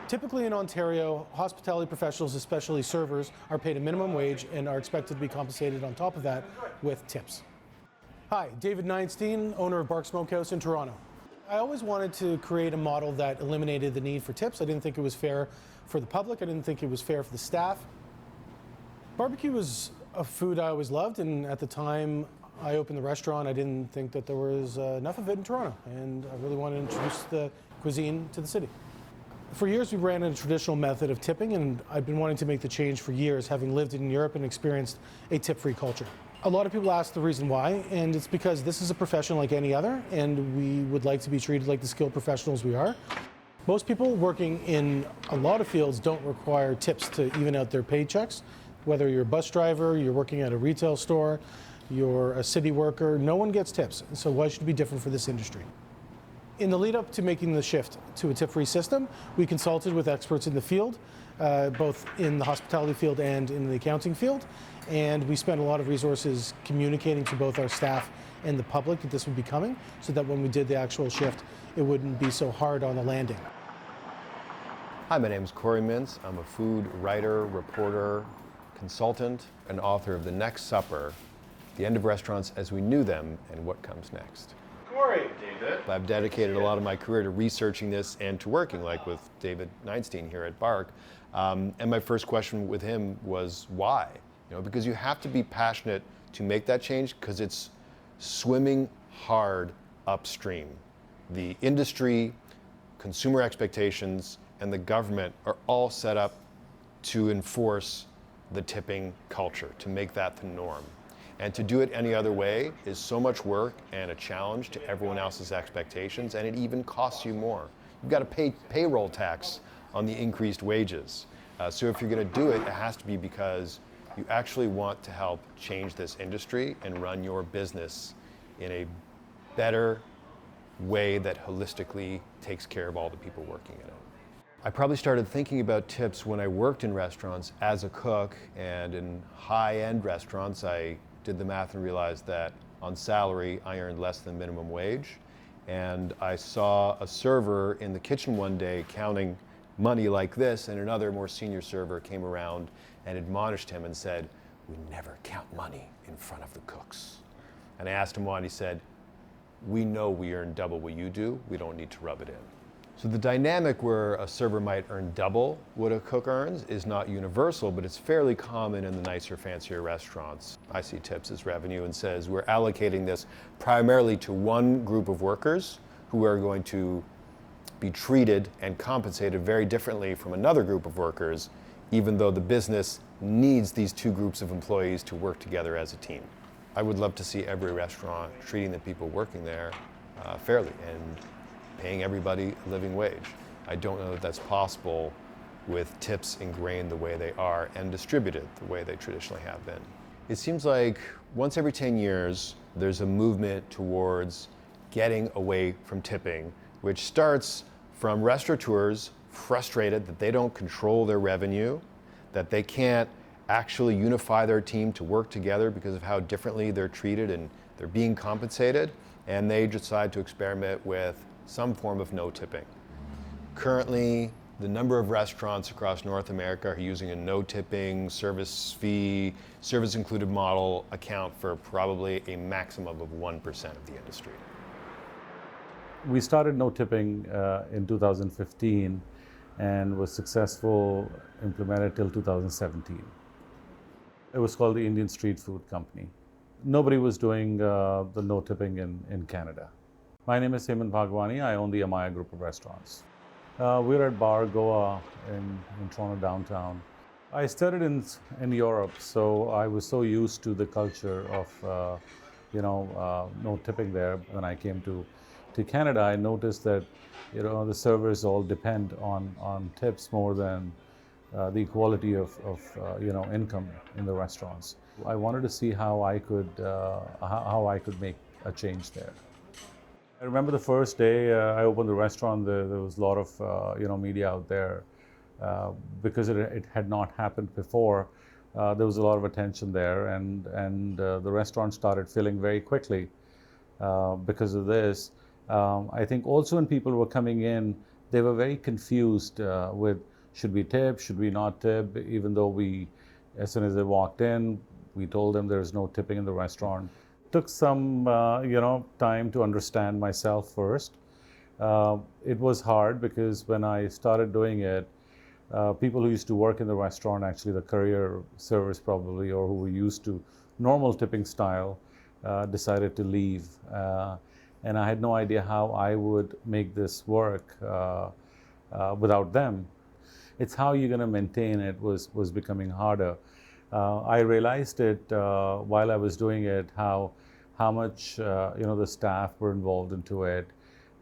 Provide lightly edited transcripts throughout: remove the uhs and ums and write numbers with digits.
Typically in Ontario, hospitality professionals, especially servers, are paid a minimum wage and are expected to be compensated on top of that with tips. Hi, David Neinstein, owner of Bark Smokehouse in Toronto. I always wanted to create a model that eliminated the need for tips. I didn't think it was fair for the public. I didn't think it was fair for the staff. Barbecue was a food I always loved, and at the time I opened the restaurant, I didn't think that there was enough of it in Toronto, and I really wanted to introduce the cuisine to the city. For years, we ran a traditional method of tipping, and I've been wanting to make the change for years, having lived in Europe and experienced a tip-free culture. A lot of people ask the reason why, and it's because this is a profession like any other, and we would like to be treated like the skilled professionals we are. Most people working in a lot of fields don't require tips to even out their paychecks. Whether you're a bus driver, you're working at a retail store, you're a city worker, no one gets tips. So why should it be different for this industry? In the lead up to making the shift to a tip-free system, we consulted with experts in the field, both in the hospitality field and in the accounting field. And we spent a lot of resources communicating to both our staff and the public that this would be coming, so that when we did the actual shift, it wouldn't be so hard on the landing. Hi, my name is Corey Mintz. I'm a food writer, reporter, consultant, and author of The Next Supper, The End of Restaurants as We Knew Them, and What Comes Next. Corey. David. I've dedicated a lot of my career to researching this and to working, like with David Neinstein here at Bark. And my first question with him was why? Because you have to be passionate to make that change, because it's swimming hard upstream. The industry, consumer expectations, and the government are all set up to enforce the tipping culture, to make that the norm. And to do it any other way is so much work and a challenge to everyone else's expectations, and it even costs you more. You've got to pay payroll tax on the increased wages. So if you're going to do it, it has to be because you actually want to help change this industry and run your business in a better way that holistically takes care of all the people working in it. I probably started thinking about tips when I worked in restaurants as a cook, and in high-end restaurants I did the math and realized that on salary I earned less than minimum wage. And I saw a server in the kitchen one day counting money like this, and another more senior server came around and admonished him and said, "We never count money in front of the cooks." And I asked him why, and he said, "We know we earn double what you do, we don't need to rub it in." So the dynamic where a server might earn double what a cook earns is not universal, but it's fairly common in the nicer, fancier restaurants. I see tips as revenue and says we're allocating this primarily to one group of workers who are going to be treated and compensated very differently from another group of workers, even though the business needs these two groups of employees to work together as a team. I would love to see every restaurant treating the people working there fairly and paying everybody a living wage. I don't know that that's possible with tips ingrained the way they are and distributed the way they traditionally have been. It seems like once every 10 years, there's a movement towards getting away from tipping, which starts from restaurateurs frustrated that they don't control their revenue, that they can't actually unify their team to work together because of how differently they're treated and they're being compensated, and they decide to experiment with some form of no tipping. Currently, the number of restaurants across North America are using a no tipping, service fee, service included model account for probably a maximum of 1% of the industry. We started no tipping in 2015 and was successful, implemented till 2017. It was called the Indian Street Food Company. Nobody was doing the no tipping in Canada. My name is Hemant Bhagwani. I own the Amaya Group of Restaurants. We're at Bar Goa in Toronto downtown. I studied in Europe, so I was so used to the culture of no tipping there. When I came to Canada, I noticed that the servers all depend on tips more than the quality of income in the restaurants. I wanted to see how I could make a change there. I remember the first day I opened the restaurant, there was a lot of media out there because it had not happened before. There was a lot of attention there, and the restaurant started filling very quickly because of this. I think also when people were coming in, they were very confused with should we tip, should we not tip, even though as soon as they walked in, we told them there's no tipping in the restaurant. Took some time to understand myself first. It was hard because when I started doing it, people who used to work in the restaurant, actually the career servers probably, or who were used to normal tipping style, decided to leave. And I had no idea how I would make this work without them. It's how you're going to maintain it was becoming harder. I realized it while I was doing it, how much the staff were involved into it.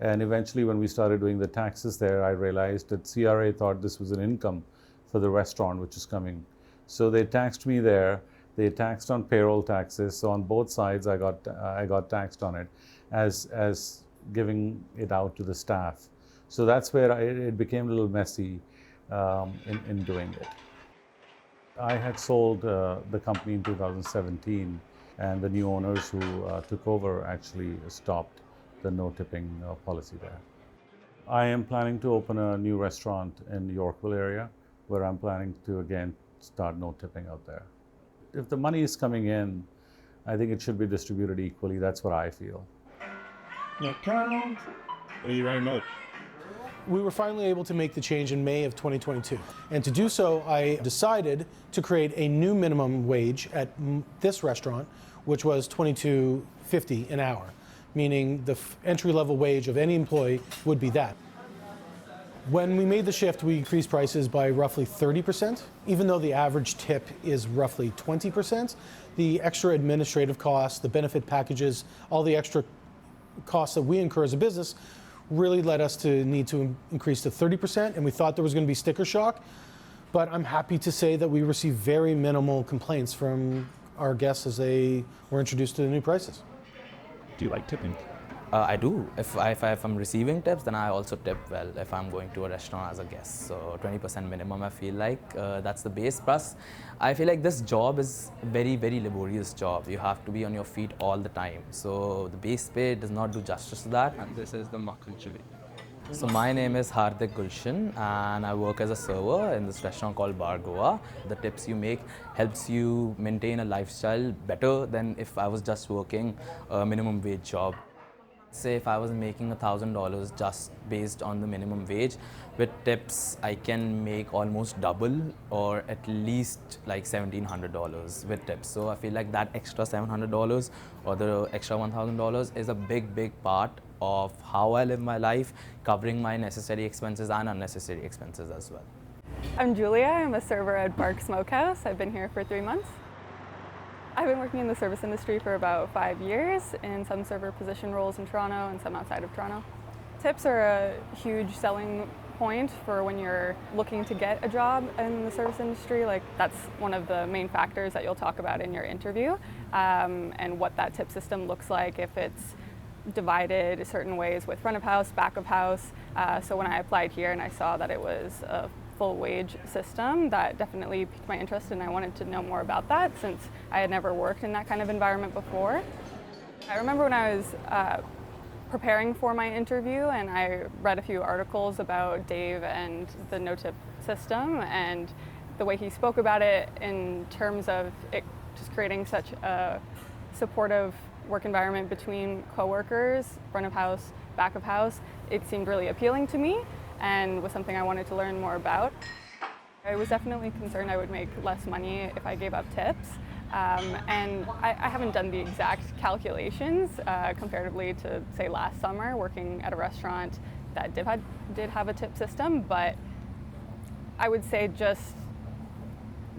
And eventually when we started doing the taxes there, I realized that CRA thought this was an income for the restaurant which is coming. So they taxed me there. They taxed on payroll taxes. So on both sides I got taxed on it as giving it out to the staff. So that's where it became a little messy in doing it. I had sold the company in 2017, and the new owners who took over actually stopped the no tipping policy there. I am planning to open a new restaurant in Yorkville area where I'm planning to again start no tipping out there. If the money is coming in, I think it should be distributed equally. That's what I feel. Thank you very much. We were finally able to make the change in May of 2022. And to do so, I decided to create a new minimum wage at this restaurant, which was $22.50 an hour, meaning the entry-level wage of any employee would be that. When we made the shift, we increased prices by roughly 30%. Even though the average tip is roughly 20%, the extra administrative costs, the benefit packages, all the extra costs that we incur as a business really led us to need to increase to 30%, and we thought there was going to be sticker shock. But I'm happy to say that we received very minimal complaints from our guests as they were introduced to the new prices. Do you like tipping? I do. If I'm receiving tips, then I also tip well if I'm going to a restaurant as a guest. So 20% minimum, I feel like that's the base. Plus, I feel like this job is very, very laborious job. You have to be on your feet all the time. So the base pay does not do justice to that. And this is the mutton chili. So my name is Hardik Gulshan, and I work as a server in this restaurant called Bar Goa. The tips you make helps you maintain a lifestyle better than if I was just working a minimum wage job. Say if I was making $1,000 just based on the minimum wage, with tips I can make almost double or at least like $1,700 with tips. So I feel like that extra $700 or the extra $1,000 is a big, big part of how I live my life, covering my necessary expenses and unnecessary expenses as well. I'm Julia. I'm a server at Bark Smokehouse. I've been here for 3 months. I've been working in the service industry for about 5 years in some server position roles in Toronto and some outside of Toronto. Tips are a huge selling point for when you're looking to get a job in the service industry. Like, that's one of the main factors that you'll talk about in your interview, and what that tip system looks like, if it's divided certain ways with front of house, back of house. So when I applied here and I saw that it was a full wage system, that definitely piqued my interest, and I wanted to know more about that since I had never worked in that kind of environment before. I remember when I was preparing for my interview and I read a few articles about Dave and the no-tip system and the way he spoke about it in terms of it just creating such a supportive work environment between coworkers, front of house, back of house. It seemed really appealing to me and was something I wanted to learn more about. I was definitely concerned I would make less money if I gave up tips. And I haven't done the exact calculations comparatively to, say, last summer working at a restaurant that did have a tip system, but I would say just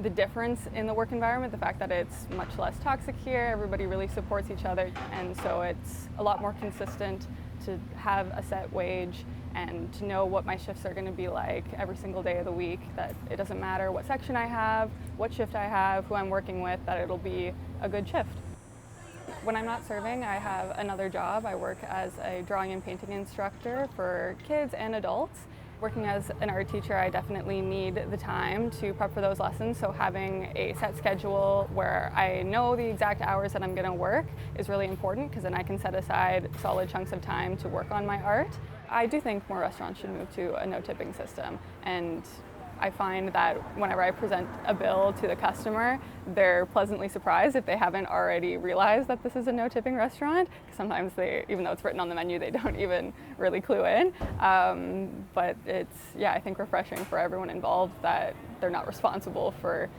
the difference in the work environment, the fact that it's much less toxic here, everybody really supports each other, and so it's a lot more consistent to have a set wage and to know what my shifts are going to be like every single day of the week, that it doesn't matter what section I have, what shift I have, who I'm working with, that it'll be a good shift. When I'm not serving, I have another job. I work as a drawing and painting instructor for kids and adults. Working as an art teacher, I definitely need the time to prep for those lessons, so having a set schedule where I know the exact hours that I'm going to work is really important, because then I can set aside solid chunks of time to work on my art. I do think more restaurants should move to a no tipping system, and I find that whenever I present a bill to the customer, they're pleasantly surprised if they haven't already realized that this is a no tipping restaurant. Sometimes they, even though it's written on the menu, they don't even really clue in. But it's, yeah, I think refreshing for everyone involved that they're not responsible for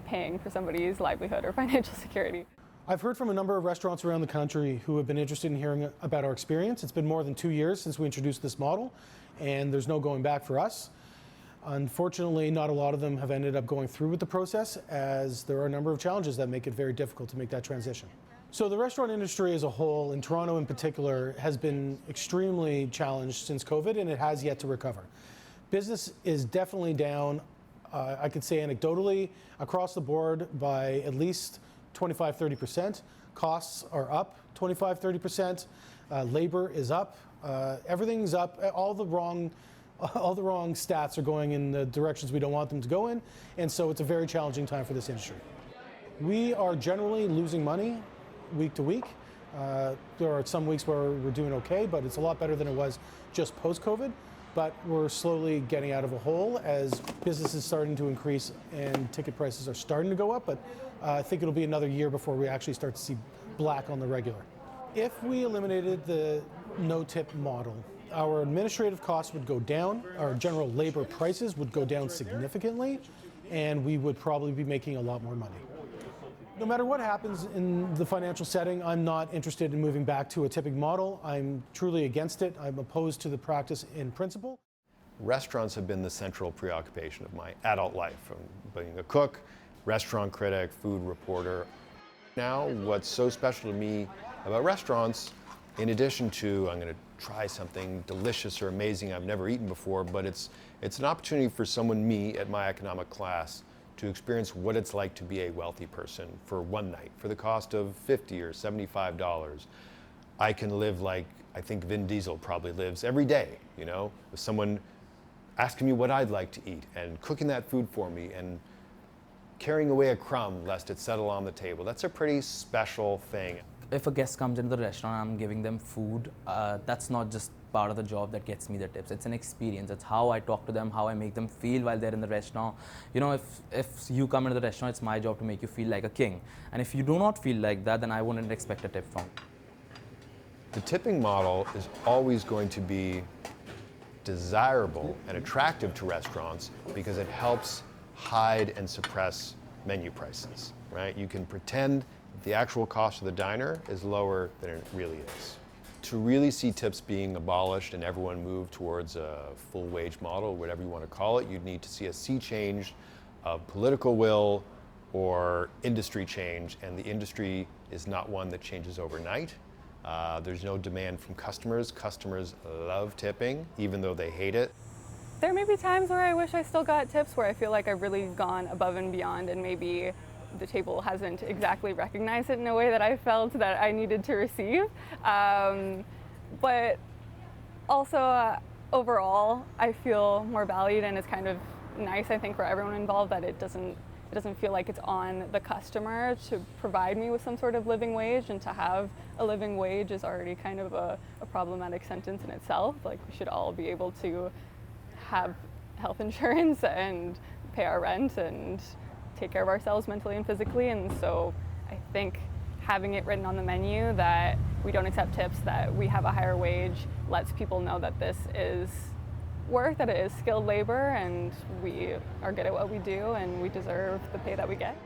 paying for somebody's livelihood or financial security. I've heard from a number of restaurants around the country who have been interested in hearing about our experience. It's been more than 2 years since we introduced this model, and there's no going back for us. Unfortunately, not a lot of them have ended up going through with the process, as there are a number of challenges that make it very difficult to make that transition. So the restaurant industry as a whole, in Toronto in particular, has been extremely challenged since COVID, and it has yet to recover. Business is definitely down, I could say anecdotally, across the board by at least 25-30%. Costs are up 25-30%. Labor is up. Everything's up. All the wrong stats are going in the directions we don't want them to go in, and so it's a very challenging time for this industry. We are generally losing money week to week. There are some weeks where we're doing okay, but it's a lot better than it was just post-COVID. But we're slowly getting out of a hole as business is starting to increase and ticket prices are starting to go up, but I think it'll be another year before we actually start to see black on the regular. If we eliminated the no-tip model, our administrative costs would go down, our general labor prices would go down significantly, and we would probably be making a lot more money. No matter what happens in the financial setting, I'm not interested in moving back to a tipping model. I'm truly against it. I'm opposed to the practice in principle. Restaurants have been the central preoccupation of my adult life, from being a cook, restaurant critic, food reporter. Now, what's so special to me about restaurants, in addition to I'm going to try something delicious or amazing I've never eaten before, but it's an opportunity for someone, me, at my economic class, to experience what it's like to be a wealthy person for one night, for the cost of $50 or $75. I can live like I think Vin Diesel probably lives every day, you know, with someone asking me what I'd like to eat and cooking that food for me and carrying away a crumb lest it settle on the table. That's a pretty special thing. If a guest comes into the restaurant, I'm giving them food. That's not just part of the job that gets me the tips. It's an experience. It's how I talk to them, how I make them feel while they're in the restaurant. You know, if you come into the restaurant, it's my job to make you feel like a king. And if you do not feel like that, then I wouldn't expect a tip from you. The tipping model is always going to be desirable and attractive to restaurants because it helps hide and suppress menu prices, right? You can pretend the actual cost of the diner is lower than it really is. To really see tips being abolished and everyone move towards a full wage model, whatever you want to call it, you'd need to see a sea change of political will or industry change, and the industry is not one that changes overnight. There's no demand from customers. Customers love tipping, even though they hate it. There may be times where I wish I still got tips, where I feel like I've really gone above and beyond, and maybe the table hasn't exactly recognized it in a way that I felt that I needed to receive. But also, overall, I feel more valued, and it's kind of nice, I think, for everyone involved that it doesn't feel like it's on the customer to provide me with some sort of living wage, and to have a living wage is already kind of a problematic sentence in itself. Like, we should all be able to have health insurance and pay our rent and take care of ourselves mentally and physically, and so I think having it written on the menu that we don't accept tips, that we have a higher wage, lets people know that this is work, that it is skilled labor, and we are good at what we do, and we deserve the pay that we get.